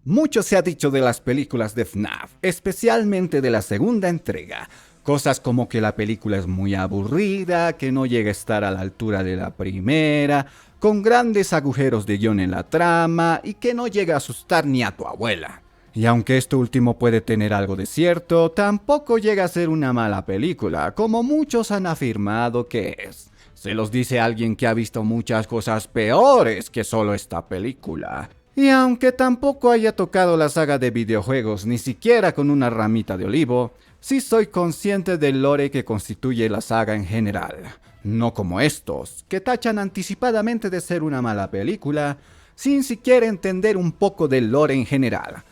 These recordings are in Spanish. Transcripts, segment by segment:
Mucho se ha dicho de las películas de FNAF, especialmente de la segunda entrega. Cosas como que la película es muy aburrida, que no llega a estar a la altura de la primera, con grandes agujeros de guión en la trama y que no llega a asustar ni a tu abuela. Y aunque esto último puede tener algo de cierto, tampoco llega a ser una mala película, como muchos han afirmado que es. Se los dice alguien que ha visto muchas cosas peores que solo esta película. Y aunque tampoco haya tocado la saga de videojuegos ni siquiera con una ramita de olivo, sí soy consciente del lore que constituye la saga en general. No como estos, que tachan anticipadamente de ser una mala película, sin siquiera entender un poco del lore en general.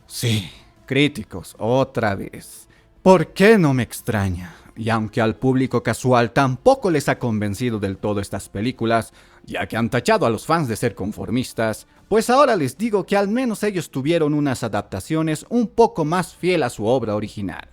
Sí, críticos, otra vez. ¿Por qué no me extraña? Y aunque al público casual tampoco les ha convencido del todo estas películas, ya que han tachado a los fans de ser conformistas, pues ahora les digo que al menos ellos tuvieron unas adaptaciones un poco más fiel a su obra original.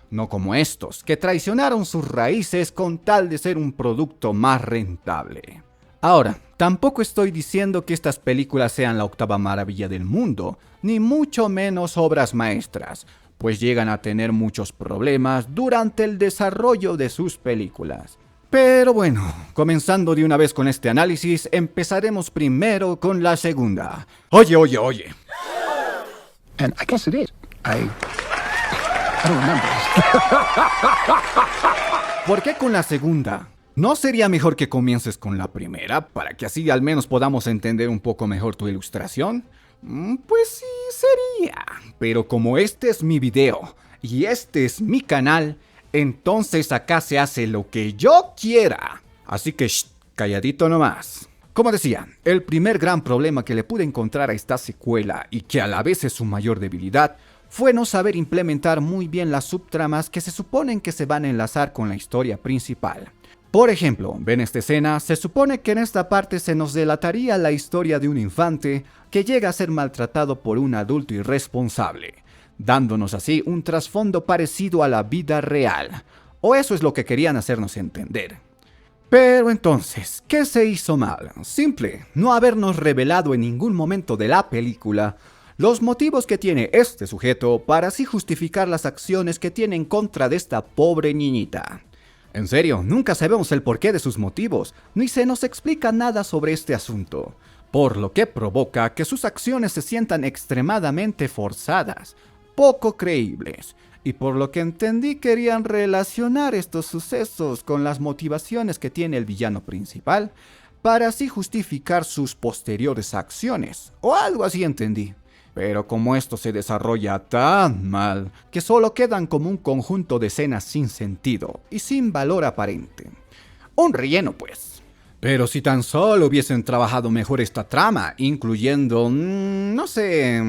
No como estos, que traicionaron sus raíces con tal de ser un producto más rentable. Ahora, tampoco estoy diciendo que estas películas sean la octava maravilla del mundo, ni mucho menos obras maestras, pues llegan a tener muchos problemas durante el desarrollo de sus películas. Pero bueno, comenzando de una vez con este análisis, empezaremos primero con la segunda. Oye. And I guess it is. I don't remember. ¿Por qué con la segunda? ¿No sería mejor que comiences con la primera, para que así al menos podamos entender un poco mejor tu ilustración? Pues sí, sería. Pero como este es mi video y este es mi canal, entonces acá se hace lo que yo quiera. Así que calladito nomás. Como decía, el primer gran problema que le pude encontrar a esta secuela, y que a la vez es su mayor debilidad, fue no saber implementar muy bien las subtramas que se suponen que se van a enlazar con la historia principal. Por ejemplo, ven esta escena, se supone que en esta parte se nos delataría la historia de un infante que llega a ser maltratado por un adulto irresponsable, dándonos así un trasfondo parecido a la vida real, o eso es lo que querían hacernos entender. Pero entonces, ¿qué se hizo mal? Simple, no habernos revelado en ningún momento de la película los motivos que tiene este sujeto para así justificar las acciones que tiene en contra de esta pobre niñita. En serio, nunca sabemos el porqué de sus motivos, ni se nos explica nada sobre este asunto, por lo que provoca que sus acciones se sientan extremadamente forzadas, poco creíbles, y por lo que entendí querían relacionar estos sucesos con las motivaciones que tiene el villano principal, para así justificar sus posteriores acciones, o algo así entendí. Pero como esto se desarrolla tan mal, que solo quedan como un conjunto de escenas sin sentido y sin valor aparente. Un relleno pues. Pero si tan solo hubiesen trabajado mejor esta trama, incluyendo, no sé,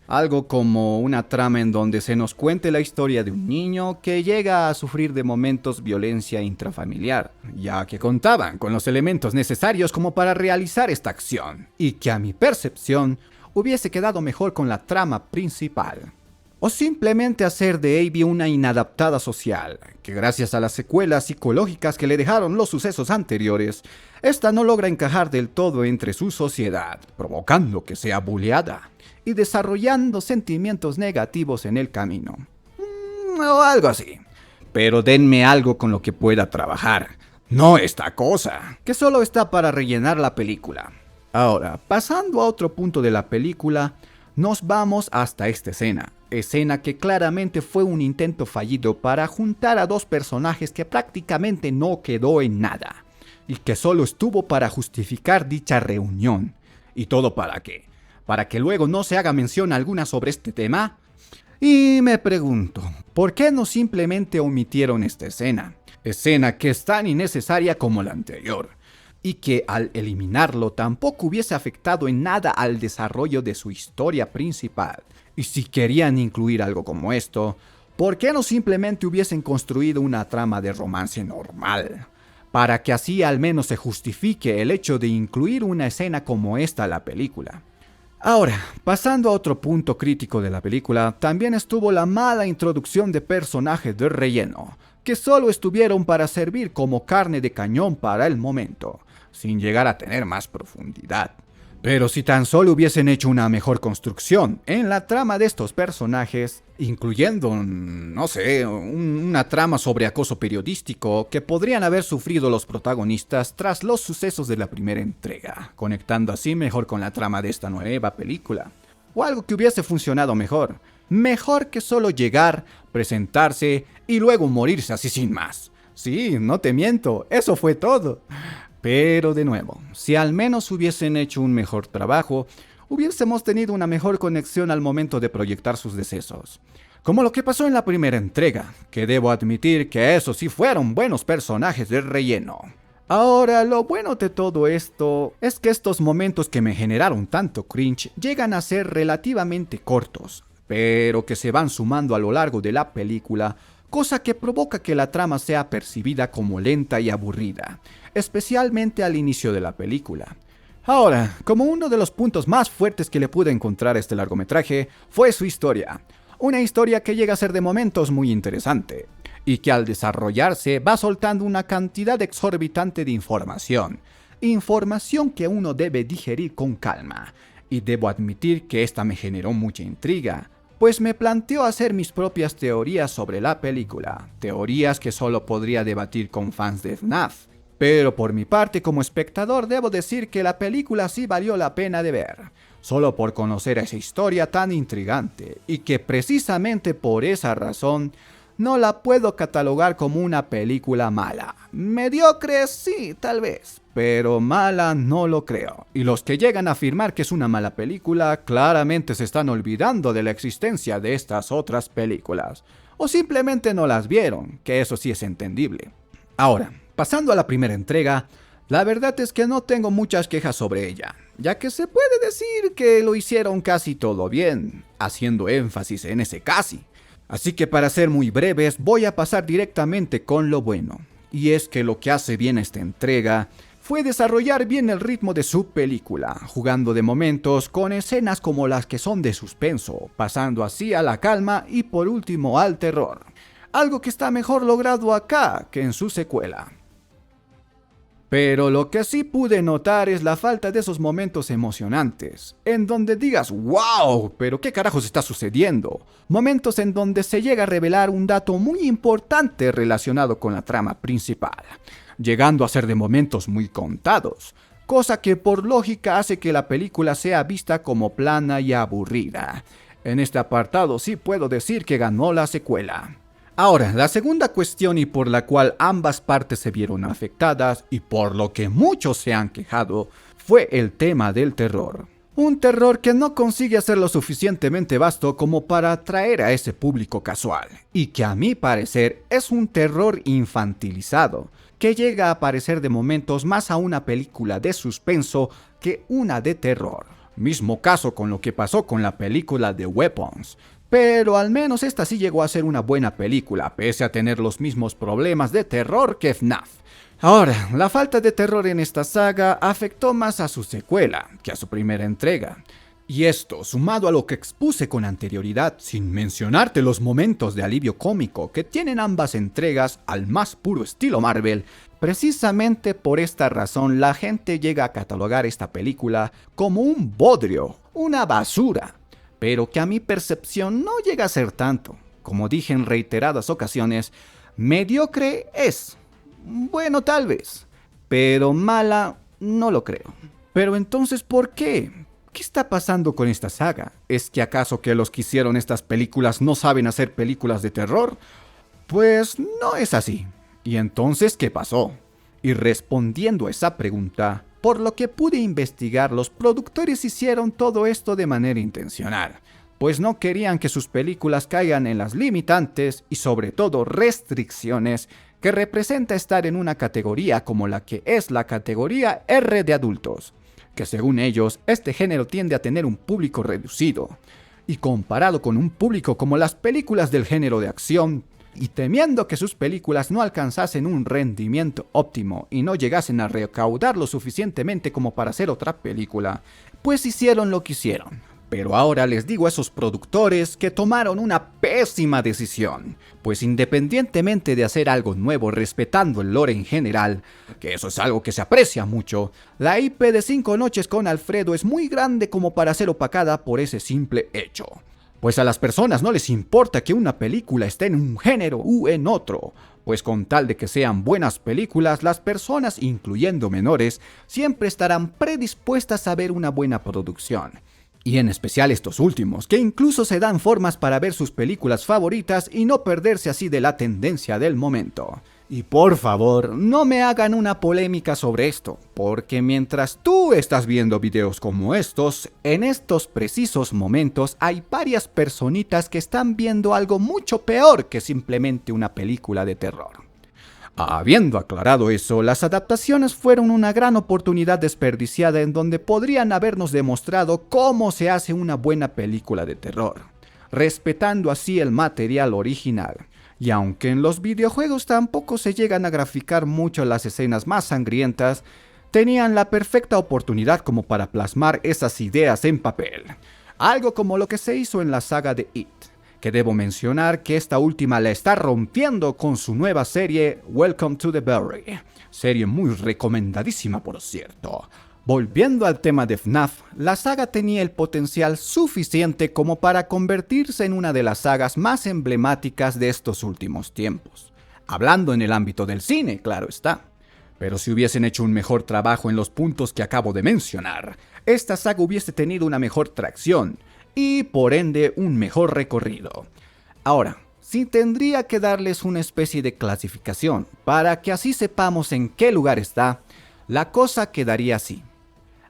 algo como una trama en donde se nos cuente la historia de un niño que llega a sufrir de momentos violencia intrafamiliar, ya que contaban con los elementos necesarios como para realizar esta acción, y que a mi percepción hubiese quedado mejor con la trama principal. O simplemente hacer de Abby una inadaptada social, que gracias a las secuelas psicológicas que le dejaron los sucesos anteriores, esta no logra encajar del todo entre su sociedad, provocando que sea bulleada y desarrollando sentimientos negativos en el camino. O algo así. Pero denme algo con lo que pueda trabajar, no esta cosa, que solo está para rellenar la película. Ahora, pasando a otro punto de la película, nos vamos hasta esta escena que claramente fue un intento fallido para juntar a dos personajes que prácticamente no quedó en nada, y que solo estuvo para justificar dicha reunión. ¿Y todo para qué? ¿Para que luego no se haga mención alguna sobre este tema? Y me pregunto, ¿por qué no simplemente omitieron esta escena? Escena que es tan innecesaria como la anterior, y que al eliminarlo tampoco hubiese afectado en nada al desarrollo de su historia principal. Y si querían incluir algo como esto, ¿por qué no simplemente hubiesen construido una trama de romance normal? Para que así al menos se justifique el hecho de incluir una escena como esta a la película. Ahora, pasando a otro punto crítico de la película, también estuvo la mala introducción de personajes de relleno, que solo estuvieron para servir como carne de cañón para el momento, sin llegar a tener más profundidad. Pero si tan solo hubiesen hecho una mejor construcción en la trama de estos personajes, incluyendo, no sé, una trama sobre acoso periodístico que podrían haber sufrido los protagonistas tras los sucesos de la primera entrega, conectando así mejor con la trama de esta nueva película. O algo que hubiese funcionado mejor. Mejor que solo llegar, presentarse y luego morirse así sin más. Sí, no te miento, eso fue todo. Pero de nuevo, si al menos hubiesen hecho un mejor trabajo, hubiésemos tenido una mejor conexión al momento de proyectar sus decesos. Como lo que pasó en la primera entrega, que debo admitir que esos sí fueron buenos personajes de relleno. Ahora, lo bueno de todo esto es que estos momentos que me generaron tanto cringe llegan a ser relativamente cortos, pero que se van sumando a lo largo de la película, cosa que provoca que la trama sea percibida como lenta y aburrida, especialmente al inicio de la película. Ahora, como uno de los puntos más fuertes que le pude encontrar a este largometraje fue su historia. Una historia que llega a ser de momentos muy interesante, y que al desarrollarse va soltando una cantidad exorbitante de información. Información que uno debe digerir con calma, y debo admitir que esta me generó mucha intriga, pues me planteó hacer mis propias teorías sobre la película, teorías que solo podría debatir con fans de FNAF. Pero por mi parte como espectador debo decir que la película sí valió la pena de ver, solo por conocer esa historia tan intrigante, y que precisamente por esa razón no la puedo catalogar como una película mala. Mediocre sí, tal vez, pero mala no lo creo. Y los que llegan a afirmar que es una mala película claramente se están olvidando de la existencia de estas otras películas, o simplemente no las vieron, que eso sí es entendible. Ahora, pasando a la primera entrega, la verdad es que no tengo muchas quejas sobre ella, ya que se puede decir que lo hicieron casi todo bien, haciendo énfasis en ese casi. Así que para ser muy breves, voy a pasar directamente con lo bueno. Y es que lo que hace bien esta entrega fue desarrollar bien el ritmo de su película, jugando de momentos con escenas como las que son de suspenso, pasando así a la calma y por último al terror. Algo que está mejor logrado acá que en su secuela. Pero lo que sí pude notar es la falta de esos momentos emocionantes, en donde digas ¡wow! ¿Pero qué carajos está sucediendo? Momentos en donde se llega a revelar un dato muy importante relacionado con la trama principal, llegando a ser de momentos muy contados, cosa que por lógica hace que la película sea vista como plana y aburrida. En este apartado sí puedo decir que ganó la secuela. Ahora, la segunda cuestión y por la cual ambas partes se vieron afectadas y por lo que muchos se han quejado, fue el tema del terror. Un terror que no consigue ser lo suficientemente vasto como para atraer a ese público casual, y que a mi parecer es un terror infantilizado, que llega a parecer de momentos más a una película de suspenso que una de terror. Mismo caso con lo que pasó con la película de Weapons. Pero al menos esta sí llegó a ser una buena película, pese a tener los mismos problemas de terror que FNAF. Ahora, la falta de terror en esta saga afectó más a su secuela que a su primera entrega. Y esto, sumado a lo que expuse con anterioridad, sin mencionarte los momentos de alivio cómico que tienen ambas entregas al más puro estilo Marvel, precisamente por esta razón la gente llega a catalogar esta película como un bodrio, una basura. Pero que a mi percepción no llega a ser tanto. Como dije en reiteradas ocasiones, mediocre es. Bueno, tal vez. Pero mala, no lo creo. Pero entonces, ¿por qué? ¿Qué está pasando con esta saga? ¿Es que acaso que los que hicieron estas películas no saben hacer películas de terror? Pues no es así. ¿Y entonces qué pasó? Y respondiendo a esa pregunta, por lo que pude investigar, los productores hicieron todo esto de manera intencional, pues no querían que sus películas caigan en las limitantes y sobre todo restricciones que representa estar en una categoría como la que es la categoría R de adultos, que según ellos este género tiende a tener un público reducido, y comparado con un público como las películas del género de acción, y temiendo que sus películas no alcanzasen un rendimiento óptimo y no llegasen a recaudar lo suficientemente como para hacer otra película, pues hicieron lo que hicieron. Pero ahora les digo a esos productores que tomaron una pésima decisión, pues independientemente de hacer algo nuevo respetando el lore en general, que eso es algo que se aprecia mucho, la IP de 5 noches con Alfredo es muy grande como para ser opacada por ese simple hecho. Pues a las personas no les importa que una película esté en un género u en otro, pues con tal de que sean buenas películas, las personas, incluyendo menores, siempre estarán predispuestas a ver una buena producción. Y en especial estos últimos, que incluso se dan formas para ver sus películas favoritas y no perderse así de la tendencia del momento. Y por favor, no me hagan una polémica sobre esto, porque mientras tú estás viendo videos como estos, en estos precisos momentos hay varias personitas que están viendo algo mucho peor que simplemente una película de terror. Habiendo aclarado eso, las adaptaciones fueron una gran oportunidad desperdiciada en donde podrían habernos demostrado cómo se hace una buena película de terror, respetando así el material original. Y aunque en los videojuegos tampoco se llegan a graficar mucho las escenas más sangrientas, tenían la perfecta oportunidad como para plasmar esas ideas en papel. Algo como lo que se hizo en la saga de It, que debo mencionar que esta última la está rompiendo con su nueva serie Welcome to the Berry, serie muy recomendadísima por cierto. Volviendo al tema de FNAF, la saga tenía el potencial suficiente como para convertirse en una de las sagas más emblemáticas de estos últimos tiempos. Hablando en el ámbito del cine, claro está. Pero si hubiesen hecho un mejor trabajo en los puntos que acabo de mencionar, esta saga hubiese tenido una mejor tracción y por ende un mejor recorrido. Ahora, si tendría que darles una especie de clasificación para que así sepamos en qué lugar está, la cosa quedaría así.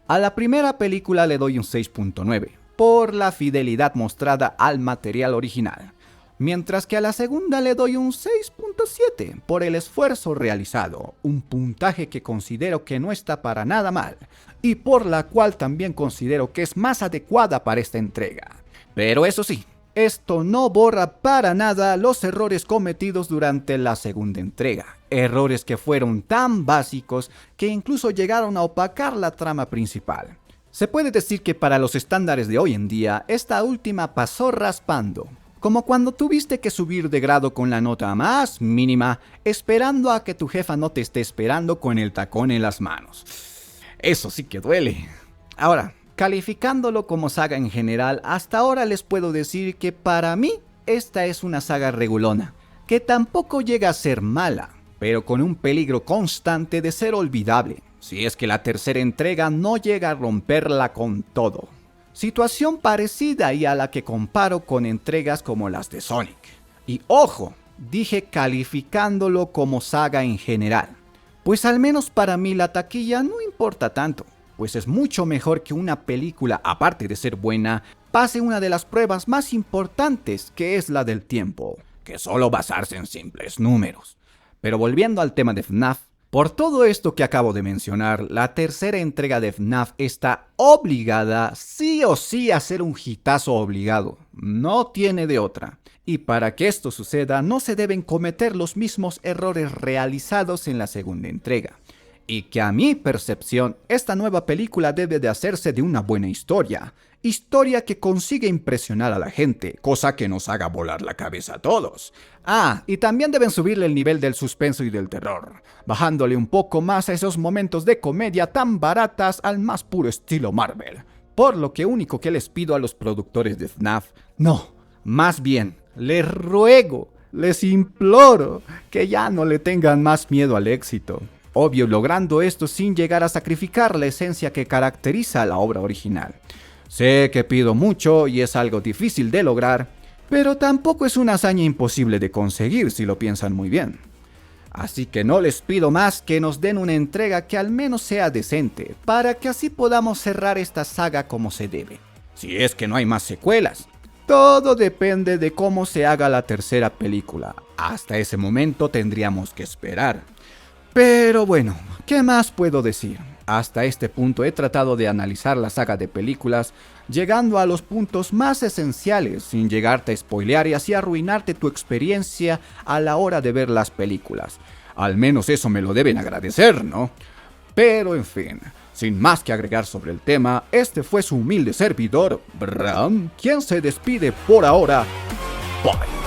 A la primera película le doy un 6.9 por la fidelidad mostrada al material original, mientras que a la segunda le doy un 6.7 por el esfuerzo realizado, un puntaje que considero que no está para nada mal y por la cual también considero que es más adecuada para esta entrega. Pero eso sí, esto no borra para nada los errores cometidos durante la segunda entrega, errores que fueron tan básicos que incluso llegaron a opacar la trama principal. Se puede decir que para los estándares de hoy en día, esta última pasó raspando, como cuando tuviste que subir de grado con la nota más mínima, esperando a que tu jefa no te esté esperando con el tacón en las manos. Eso sí que duele. Ahora, calificándolo como saga en general, hasta ahora les puedo decir que para mí esta es una saga regulona, que tampoco llega a ser mala, pero con un peligro constante de ser olvidable, si es que la tercera entrega no llega a romperla con todo. Situación parecida y a la que comparo con entregas como las de Sonic. Y ojo, dije calificándolo como saga en general, pues al menos para mí la taquilla no importa tanto, pues es mucho mejor que una película, aparte de ser buena, pase una de las pruebas más importantes, que es la del tiempo, que solo basarse en simples números. Pero volviendo al tema de FNAF, por todo esto que acabo de mencionar, la tercera entrega de FNAF está obligada sí o sí a ser un hitazo obligado, no tiene de otra. Y para que esto suceda no se deben cometer los mismos errores realizados en la segunda entrega. Y que a mi percepción, esta nueva película debe de hacerse de una buena historia que consigue impresionar a la gente, cosa que nos haga volar la cabeza a todos. Y también deben subirle el nivel del suspenso y del terror, bajándole un poco más a esos momentos de comedia tan baratas al más puro estilo Marvel. Por lo que único que les pido a los productores de FNAF, no, más bien, les ruego, les imploro que ya no le tengan más miedo al éxito. Obvio, logrando esto sin llegar a sacrificar la esencia que caracteriza a la obra original. Sé que pido mucho y es algo difícil de lograr, pero tampoco es una hazaña imposible de conseguir si lo piensan muy bien. Así que no les pido más que nos den una entrega que al menos sea decente, para que así podamos cerrar esta saga como se debe. Si es que no hay más secuelas. Todo depende de cómo se haga la tercera película. Hasta ese momento tendríamos que esperar. Pero bueno, ¿qué más puedo decir? Hasta este punto he tratado de analizar la saga de películas, llegando a los puntos más esenciales sin llegarte a spoilear y así arruinarte tu experiencia a la hora de ver las películas. Al menos eso me lo deben agradecer, ¿no? Pero en fin, Sin más que agregar sobre el tema, este fue su humilde servidor, Bram, quien se despide por ahora. Bye.